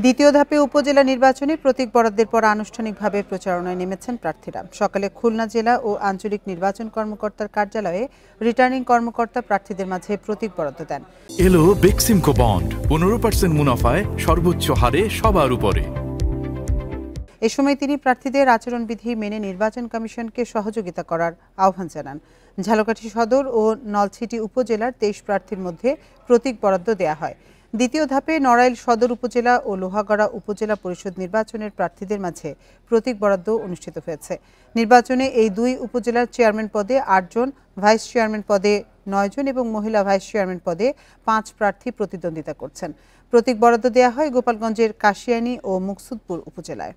দ্বিতীয় ধাপে উপজেলা নির্বাচনে প্রতীক বরাদ্দের পর আনুষ্ঠানিকভাবে প্রচারণায় নেমেছেন প্রার্থীরা। সকালে খুলনা জেলা ও আঞ্চলিক নির্বাচন কর্মকর্তার কার্যালয়ে রিটার্নিং কর্মকর্তা প্রার্থীদের মাঝে প্রতীক বরাদ্দ দেন। এলো বেক্সিমকো বন্ড 15% মুনাফায় সর্বোচ্চ হারে সবার উপরে। এ সময় তিনি প্রার্থীদের আচরণবিধি মেনে নির্বাচন কমিশনকে সহযোগিতা করার আহ্বান জানান। ঝালকাঠি সদর ও নলছিটি উপজেলার 23 প্রার্থীর মধ্যে প্রতীক বরাদ্দ দেয়া হয়। দ্বিতীয় ধাপে নড়াইল সদর উপজেলা ও লোহাগড়া উপজেলা পরিষদ নির্বাচনের প্রার্থীদের মাঝে প্রতীক বরাদ্দ অনুষ্ঠিত হয়েছে। নির্বাচনে এই দুই উপজেলার চেয়ারম্যান পদে 8 জন, ভাইস চেয়ারম্যান পদে 9 জন এবং মহিলা ভাইস চেয়ারম্যান পদে 5 প্রার্থী প্রতিদ্বন্দ্বিতা করছেন। প্রতীক বরাদ্দ দেয়া হয় গোপালগঞ্জের কাশিয়ানী ও মুকসুদপুর উপজেলায়।